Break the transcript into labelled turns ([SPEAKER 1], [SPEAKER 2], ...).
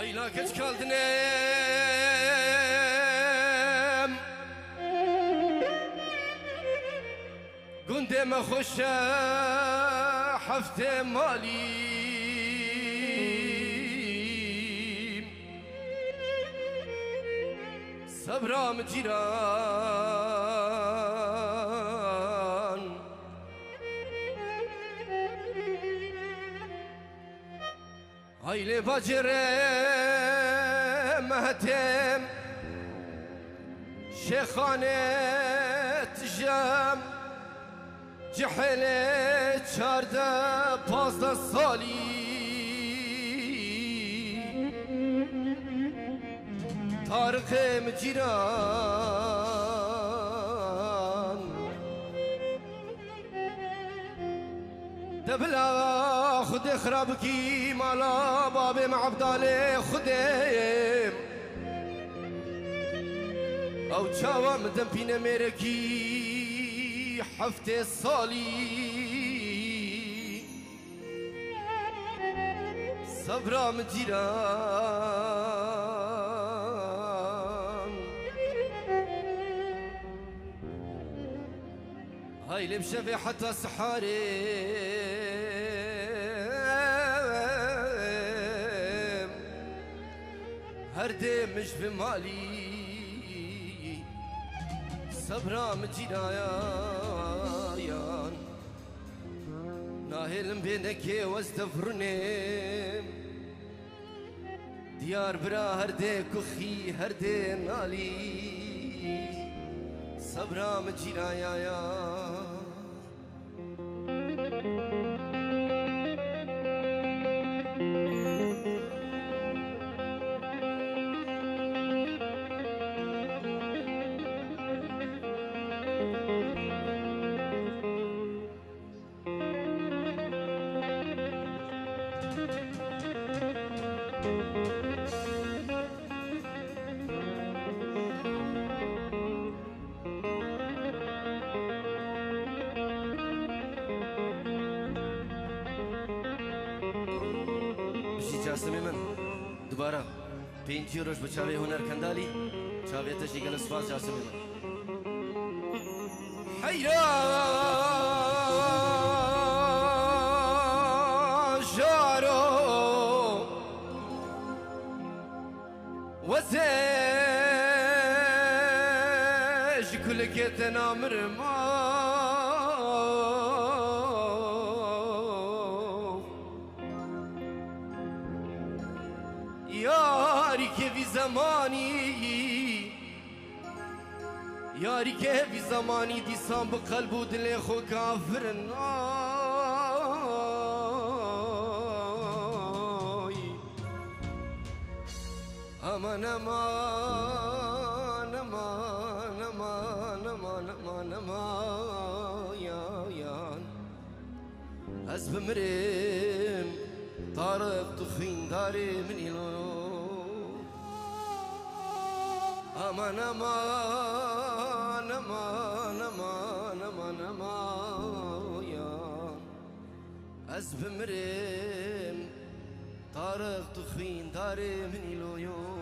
[SPEAKER 1] Hayla geç kaldın em Gündeme hoşa hafte malim Sabram ciran Aile bacere مهتم شیخانت جم جحله 14-15 سالی طارق مجیران دبلا خود خراب کی مالا باب معبدال خودم او چاوام دم پینه میرکی هفته سالی صبرام جیران هاي لبشفي حتى سحاري هردي مش بمالي صبرام جيرايان ناهلم بينك واستفرنم ديار برا هردي كخي هردي نالي صبرام جيرايان جاسمی من دوباره 5 روز به چاوی هنر کندالی چاوی تشی گل سپاس جاسمی من حیران جارو وزش کلکت نامرم یاری که بی زمانی یاری که بی زمانی دیسان به قلب و دل خو کافرن امان امان امان امان امان امان امان یان از بمرم طارق تخين داري من إلو أمان أمان أمان أمان أمان أمان يا أزب مريم طارق تخين داري من إلو